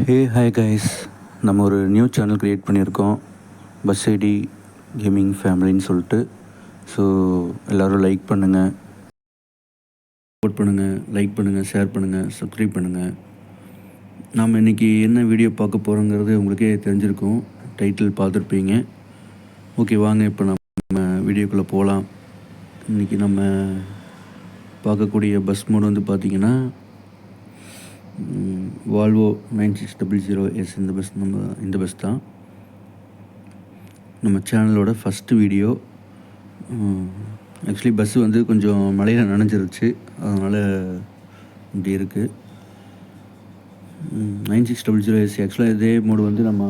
Hey hi guys, நம்ம ஒரு new channel create பண்ணியிருக்கோம், பஸ் ஐடி கேமிங் ஃபேமிலின்னு சொல்லிட்டு. ஸோ எல்லோரும் லைக் பண்ணுங்கள், சப்போர்ட் பண்ணுங்கள், லைக் பண்ணுங்கள், ஷேர் பண்ணுங்கள், சப்ஸ்கிரைப் பண்ணுங்கள். நாம் இன்றைக்கி என்ன வீடியோ பார்க்க போகிறோங்கிறது உங்களுக்கே தெரிஞ்சிருக்கும், டைட்டில் பார்த்துருப்பீங்க. ஓகே, வாங்க இப்போ நம்ம வீடியோக்குள்ளே போகலாம். இன்றைக்கி நம்ம பார்க்கக்கூடிய பஸ் மோடு வந்து பார்த்திங்கன்னா வால்வோ 9600S. இந்த பஸ் தான் நம்ம சேனலோட ஃபஸ்ட்டு வீடியோ. ஆக்சுவலி பஸ்ஸு வந்து கொஞ்சம் மழையில் நனைஞ்சிருச்சு, அதனால் இப்படி இருக்குது. 9600S ஆக்சுவலாக இதே மோடு வந்து நம்ம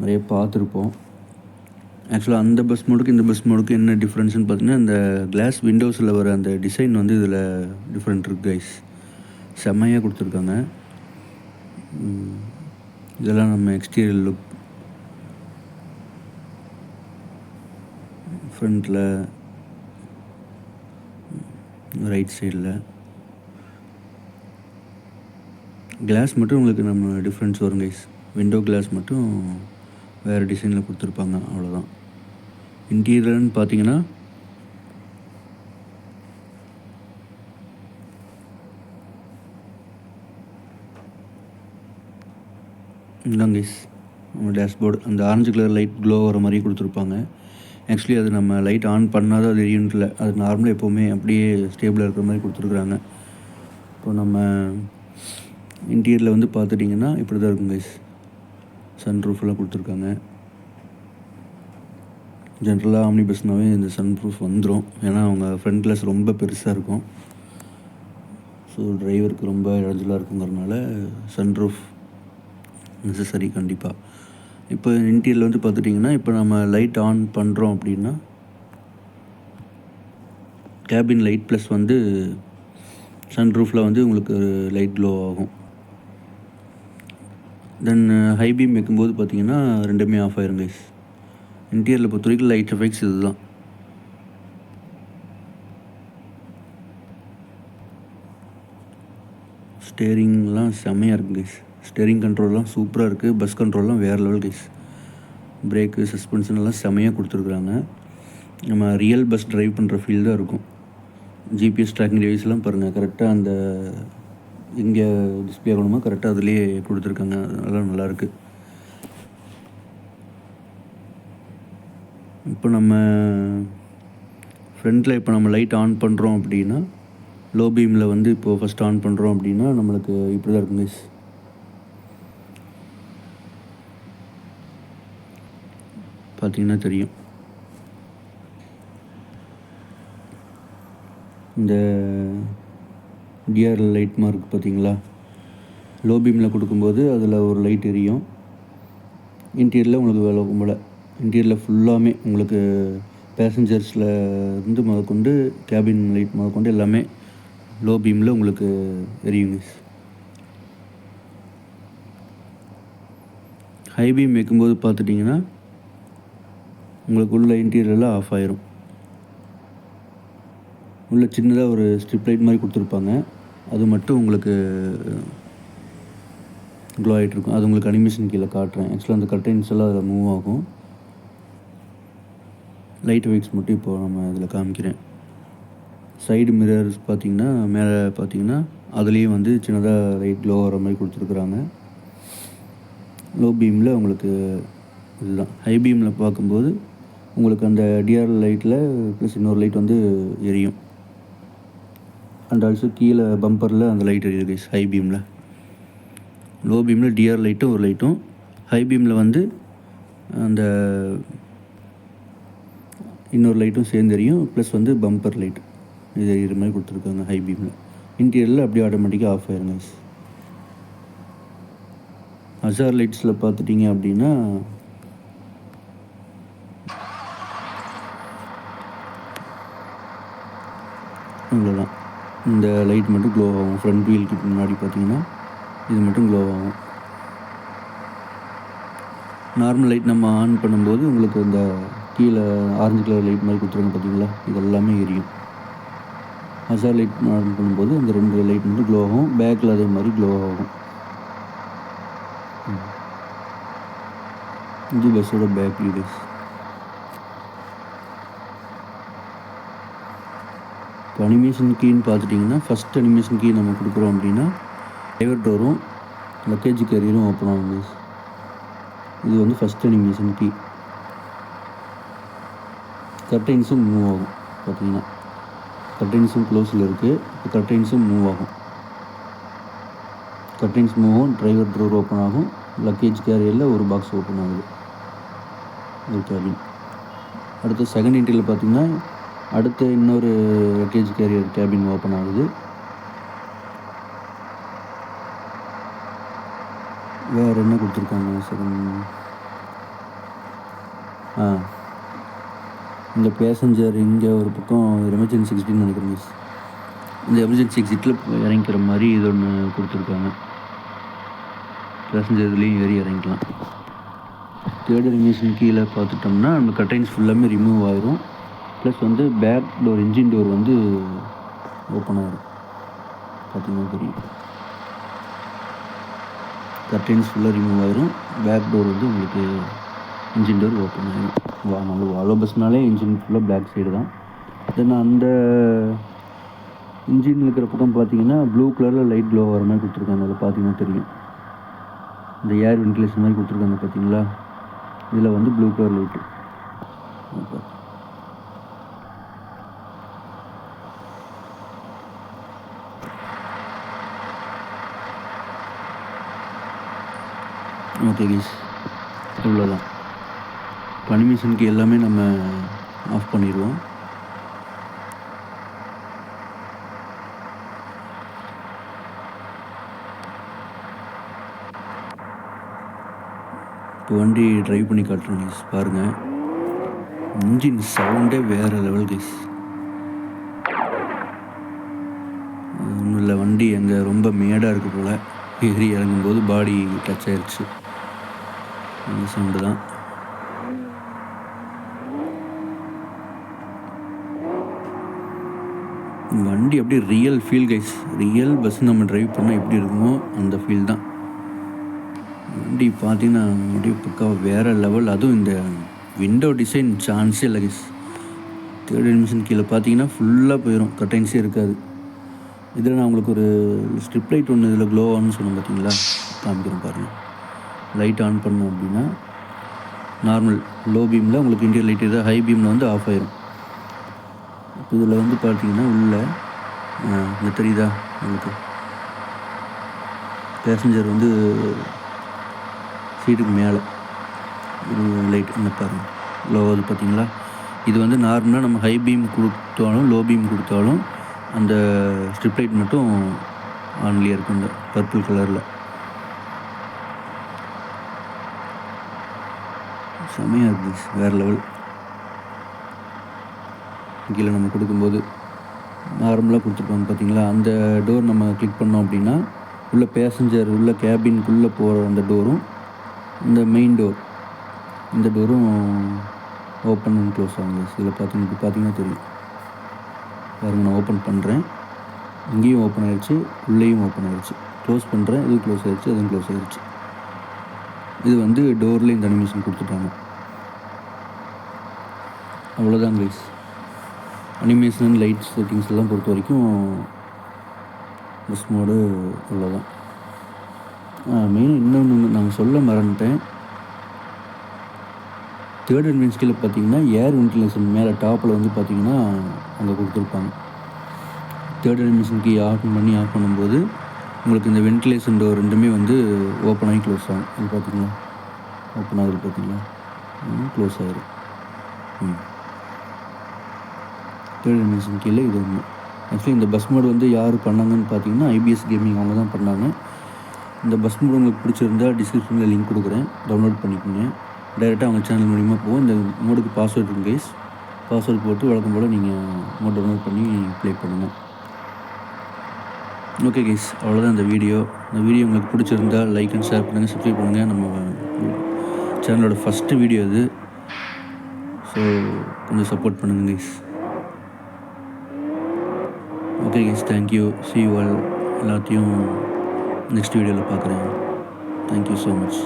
நிறைய பார்த்துருப்போம். ஆக்சுவலாக அந்த பஸ் மோடுக்கு இந்த பஸ் மோடுக்கு என்ன டிஃப்ரென்ஸ்னு பார்த்தீங்கன்னா, இந்த கிளாஸ் விண்டோஸில் வர அந்த டிசைன் வந்து இதில் டிஃப்ரெண்ட் இருக்குது கைஸ். செம்மையாக கொடுத்துருக்காங்க. இதெல்லாம் நம்ம எக்ஸ்டீரியர் லுக். ஃப்ரண்ட்டில் ரைட் சைடில் கிளாஸ் மட்டும் உங்களுக்கு நம்ம டிஃப்ரென்ஸ் வரும் கைஸ். விண்டோ கிளாஸ் மட்டும் வேறு டிசைனில் கொடுத்துருப்பாங்க, அவ்வளோதான். இன்டீரியர்னு பார்த்தீங்கன்னா இந்தாங்க கைஸ், நம்ம டேஷ்போர்டு அந்த ஆரஞ்சு கலர் லைட் க்ளோ வர மாதிரி கொடுத்துருப்பாங்க. ஆக்சுவலி அது நம்ம லைட் ஆன் பண்ணாத அது யூனிட்டில் அது நார்மலாக எப்போவுமே அப்படியே ஸ்டேபிளாக இருக்கிற மாதிரி கொடுத்துருக்குறாங்க. இப்போ நம்ம இன்டீரியரில் வந்து பார்த்துட்டிங்கன்னா இப்படி தான் இருக்கும் கைஸ். சன் ரூஃபெல்லாம் கொடுத்துருக்காங்க. ஜென்ரலாக ஆம்னி பஸ்னாவே இந்த சன் ரூஃப் வந்துடும், ஏன்னா அவங்க ஃப்ரண்ட் கிளாஸ் ரொம்ப பெருசாக இருக்கும். ஸோ டிரைவருக்கு ரொம்ப இடைஞ்சலாக இருக்குங்கிறதுனால சன் ரூஃப் நெசசரி கண்டிப்பாக. இப்போ இன்டீரியரில் வந்து பார்த்துட்டிங்கன்னா, இப்போ நம்ம லைட் ஆன் பண்ணுறோம் அப்படின்னா கேபின் லைட் ப்ளஸ் வந்து சன் ரூஃபில் வந்து உங்களுக்கு லைட் க்ளோ ஆகும். தென் ஹை பீம் வைக்கும்போது பார்த்திங்கன்னா ரெண்டுமே ஆஃப் ஆயிரும் கைஸ். இன்டீரியரில் பொறுத்த வரைக்கும் லைட் எஃபெக்ட்ஸ் இது தான். ஸ்டேரிங்லாம் செம்மையாக இருக்குது கைஸ். ஸ்டேரிங் கண்ட்ரோல்லாம் சூப்பராக இருக்குது. பஸ் கண்ட்ரோல்லாம் வேறு லெவல் கைஸ். பிரேக்கு, சஸ்பென்ஷன் எல்லாம் செம்மையாக கொடுத்துருக்குறாங்க. நம்ம ரியல் பஸ் ட்ரைவ் பண்ணுற ஃபீல் தான் இருக்கும். ஜிபிஎஸ் ட்ராக்கிங் டிவைஸ்லாம் பாருங்கள், கரெக்டாக அந்த இங்கே டிஸ்பிளே ஆகணுமா கரெக்டாக அதுலேயே கொடுத்துருக்காங்க. அதெல்லாம் நல்லாயிருக்கு. இப்போ நம்ம ஃப்ரண்ட்டில் இப்போ நம்ம லைட் ஆன் பண்ணுறோம் அப்படின்னா, லோ பீமில் வந்து இப்போது ஃபஸ்ட் ஆன் பண்ணுறோம் அப்படின்னா நம்மளுக்கு இப்படி தான் இருக்கும் கைஸ். பார்த்திங்கன்னா தெரியும். இந்த டிஆர்எல் லைட் மார்க் பார்த்திங்களா, லோ பீமில் கொடுக்கும்போது அதில் ஒரு லைட் எரியும். இன்டீரியரில் உங்களுக்கு வேலை போல் இன்டீரியரில் ஃபுல்லாமே உங்களுக்கு பேசஞ்சர்ஸில் இருந்து முதற்கொண்டு கேபின் லைட் முதற்கொண்டு எல்லாமே லோ பீமில் உங்களுக்கு எரியுங்க. ஹை பீம் வைக்கும்போது பார்த்துட்டிங்கன்னா உங்களுக்கு உள்ள இன்டீரியரெல்லாம் ஆஃப் ஆயிரும். உள்ள சின்னதாக ஒரு ஸ்ட்ரிப் லைட் மாதிரி கொடுத்துருப்பாங்க, அது மட்டும் உங்களுக்கு க்ளோ ஆகிட்ருக்கும். அது உங்களுக்கு அனிமேஷன் கீழே காட்டுறேன். ஆக்சுவலாக அந்த கர்டைன்ஸ் எல்லாம் அதில் மூவ் ஆகும். லைட் வெயிட்ஸ் மட்டும் இப்போது நம்ம இதில் காமிக்கிறேன். சைடு மிரர்ஸ் பார்த்திங்கன்னா மேலே பார்த்திங்கன்னா அதுலேயும் வந்து சின்னதாக லைட் க்ளோ வர மாதிரி கொடுத்துருக்குறாங்க. லோ பீமில் உங்களுக்கு இதுதான். ஹை பீமில் பார்க்கும்போது உங்களுக்கு அந்த டிஆர்எல் லைட்டில் ப்ளஸ் இன்னொரு லைட் வந்து எரியும். அண்ட் ஆல்சோ கீழே பம்பரில் அந்த லைட் எரியுது கைஸ். ஹை பீமில், லோ பீமில் டிஆர் லைட்டும் ஒரு லைட்டும், ஹை பீமில் வந்து அந்த இன்னொரு லைட்டும் சேர்ந்து எரியும். ப்ளஸ் வந்து பம்பர் லைட் இது எரியுற மாதிரி கொடுத்துருக்காங்க ஹை பீமில். இன்டீரியரில் அப்படியே ஆட்டோமேட்டிக்காக ஆஃப் ஆயிருங்க கைஸ். ஹசார் லைட்ஸில் பார்த்துட்டிங்க அப்படின்னா இவ்வளோதான். இந்த லைட் மட்டும் க்ளோ ஆகும். ஃப்ரண்ட் வீலுக்கு முன்னாடி பார்த்தீங்கன்னா இது மட்டும் க்ளோ ஆகும். நார்மல் லைட் நம்ம ஆன் பண்ணும்போது உங்களுக்கு இந்த கீழே ஆரஞ்சு கலர் லைட் மாதிரி கொடுத்துருங்க பார்த்தீங்களா, இது எல்லாமே எரியும். ஹசார் லைட் ஆன் பண்ணும்போது இந்த 2 லைட் மட்டும் க்ளோ ஆகும். பேக்கில் அதே மாதிரி க்ளோ ஆகும். இது பஸ்ஸோட பேக் வியூ கைஸ். இப்போ அனிமேஷன் கீன்னு பார்த்துட்டிங்கன்னா ஃபஸ்ட் அனிமேஷன் கீ நம்ம கொடுக்குறோம் அப்படின்னா டிரைவர் டோரும் லக்கேஜ் கேரியரும் ஓப்பன் ஆகும் கைஸ். இது வந்து ஃபஸ்ட் அனிமேஷன் கீ. கர்டைன்ஸும் மூவ் ஆகும். பார்த்தீங்கன்னா கர்டைன்ஸும் க்ளோஸில் இருக்குது. இப்போ கர்டைன்ஸும் மூவ் ஆகும். கர்டைன்ஸ் மூவ் ஆகும், டிரைவர் டோர் ஓப்பன் ஆகும், லக்கேஜ் கேரியரில் ஒரு பாக்ஸ் ஓப்பன் ஆகுது, ஒரு கேபின். அடுத்து செகண்ட் இன்டீரியல் பார்த்திங்கன்னா அடுத்த இன்னொரு லக்கேஜ் கேரியர் கேபின் ஓப்பன் ஆகுது. வேறு என்ன கொடுத்துருக்காங்க செகண்ட்? இந்த பேசஞ்சர் இங்கே ஒரு பக்கம் எமர்ஜென்சி எக்ஸிட்னு நினைக்கிறேன். இந்த எமர்ஜென்சி எக்ஸிட்டில் இறங்கிக்கிற மாதிரி இது ஒன்று கொடுத்துருக்காங்க. பேசஞ்சர் இதுலேயும் ஏறி இறங்கிக்கலாம். தேர்ட் அனிமேஷன் கீழே பார்த்துட்டோம்னா நம்ம கர்டைன்ஸ் ஃபுல்லாமே ரிமூவ் ஆயிரும். ப்ளஸ் வந்து பேக் டோர், இன்ஜின் டோர் வந்து ஓப்பன் ஆகிடும். பார்த்திங்கன்னா தெரியும், கர்டைன்ஸ் ஃபுல்லாக ரிமூவ் ஆயிரும். பேக் டோர் வந்து உங்களுக்கு இன்ஜின் டோர் ஓப்பன் ஆகிடும். நம்ம வால்வோ பஸ்னாலே இன்ஜின் ஃபுல்லாக பேக் சைடு தான். தென் அந்த இன்ஜின் இருக்கிற பக்கம் பார்த்தீங்கன்னா ப்ளூ கலரில் லைட் க்ளோ வர மாதிரி கொடுத்துருக்காங்க. அதில் பார்த்தீங்கன்னா தெரியும், இந்த ஏர் வென்டிலேஷன் மாதிரி கொடுத்துருக்காங்க பார்த்தீங்களா. இதில் வந்து blue colour light. Okay guys, இவ்வளோதான். அனிமேஷனுக்கு எல்லாமே நம்ம ஆஃப் பண்ணிடுவோம். இப்போ வண்டி ட்ரைவ் பண்ணி காட்டுறோம் கைஸ். பாருங்கள், இன்ஜின் சவுண்டே வேறு லெவல் கைஸ். ஒன்றும் இல்லை, வண்டி அங்கே ரொம்ப மேடாக இருக்குது போல், ஏறி இறங்கும்போது பாடி டச் ஆயிடுச்சு. அந்த சவுண்டு தான். வண்டி அப்படியே real feel guys. Real bus நம்ம ட்ரைவ் பண்ணால் எப்படி இருக்குமோ அந்த ஃபீல் தான். வண்டி பார்த்தீங்கன்னா அப்படியே பக்காவாக வேறு லெவல். அதுவும் இந்த விண்டோ டிசைன் சான்ஸே இல்லை கைஸ். தேர்ட் அனிமேஷன் கீழே பார்த்தீங்கன்னா ஃபுல்லாக போயிடும், கர்டைன்ஸே இருக்காது. இதில் நான் உங்களுக்கு ஒரு ஸ்ட்ரிப் லைட் ஒன்று இதில் க்ளோ ஆன்னு சொன்னேன் பார்த்தீங்களா, காமிக்கிறேன் பாருங்கள். லைட் ஆன் பண்ணோம் அப்படின்னா நார்மல் லோ பீமில் உங்களுக்கு இண்டியன் லைட் எதாவது, ஹை பீமில் வந்து ஆஃப் ஆயிரும். இப்போ இதில் வந்து பார்த்தீங்கன்னா உள்ள இந்த தெரியுதா உங்களுக்கு, பேசஞ்சர் வந்து சீட்டுக்கு மேலே ஒரு லைட் என்ன பாருங்கள் லோ அது பார்த்தீங்களா. இது வந்து நார்மலாக நம்ம ஹை பீம் கொடுத்தாலும் லோ பீம் கொடுத்தாலும் அந்த ஸ்ட்ரிப் லைட் மட்டும் ஆன்லேயே இருக்கும், இந்த பர்பிள் கலரில். செமையாக இருக்குது, வேறு லெவல். கீழே நம்ம கொடுக்கும்போது நார்மலாக கொடுத்துருப்பாங்க பார்த்தீங்களா. அந்த டோர் நம்ம கிளிக் பண்ணோம் அப்படின்னா உள்ள பேசஞ்சர் உள்ள கேபின்குள்ளே போகிற அந்த டோரும், இந்த மெயின் டோர் இந்த டோரும் ஓப்பன் அண்ட் க்ளோஸ் ஆகுங்க. இதில் பார்த்தீங்கன்னா தெரியும் பாருங்கள். நான் ஓப்பன் பண்ணுறேன், இங்கேயும் ஓப்பன் ஆகிடுச்சு, உள்ளேயும் ஓப்பன் ஆகிடுச்சு. க்ளோஸ் பண்ணுறேன், இதுவும் க்ளோஸ் ஆகிடுச்சு, அதுவும் க்ளோஸ் ஆகிடுச்சு. இது வந்து டோரில் இந்த அனிமேஷன் கொடுத்துட்டாங்க. அவ்வளோதான் கைஸ். அனிமேஷன் லைட் செட்டிங்ஸ் எல்லாம் பொறுத்த வரைக்கும் பஸ் மோடு அவ்வளோதான். மெயினாக இன்னொன்று நாங்கள் சொல்ல மறந்துட்டேன். தேர்ட் அனிமேஷன் கீழே பார்த்தீங்கன்னா ஏர் வென்டிலேஷன் மேலே டாப்பில் வந்து பார்த்தீங்கன்னா அங்கே கொடுத்துருப்பாங்க. தேர்ட் அனிமேஷன் கீ ஆஃப் பண்ணும்போது உங்களுக்கு இந்த வென்டிலேஷன் டோர் ரெண்டுமே வந்து ஓப்பன் ஆகி க்ளோஸ் ஆகும். அது பார்த்தீங்களா, ஓப்பன் ஆகுது பார்த்தீங்களா, க்ளோஸ் ஆகிடும். தேர்ட் அனிமேஷன் கீழே இது ஒன்று. ஆக்சுவலி இந்த பஸ் மோடு வந்து யார் பண்ணாங்கன்னு பார்த்தீங்கன்னா ஐபிஎஸ் கேமிங் அவங்க தான் பண்ணாங்க. இந்த பஸ் மோடு உங்களுக்கு பிடிச்சிருந்தால் டிஸ்கிரிப்ஷனில் லிங்க் கொடுக்குறேன், டவுன்லோட் பண்ணிக்கோங்க. டைரெக்டாக அவங்க சேனல் மூலிமா போகும். இந்த மோடுக்கு பாஸ்வேர்ட் இருக்கும் கைஸ். பாஸ்வேர்ட் போட்டு வழக்கம் போல் நீங்கள் மோட் டவுன்லோட் பண்ணி ப்ளே பண்ணுங்கள். ஓகே கைஸ், அவ்வளோதான் இந்த வீடியோ. இந்த வீடியோ உங்களுக்கு பிடிச்சிருந்தால் லைக் அண்ட் ஷேர் பண்ணுங்கள், சப்ஸ்கிரைப் பண்ணுங்கள். நம்ம சேனலோட ஃபஸ்ட்டு வீடியோ இது. ஸோ கொஞ்சம் சப்போர்ட் பண்ணுங்கள் guys. Okay guys, thank you. see you all. எல்லாத்தையும் நெக்ஸ்ட் வீடியோவில் பார்க்குறேன். Thank you so much.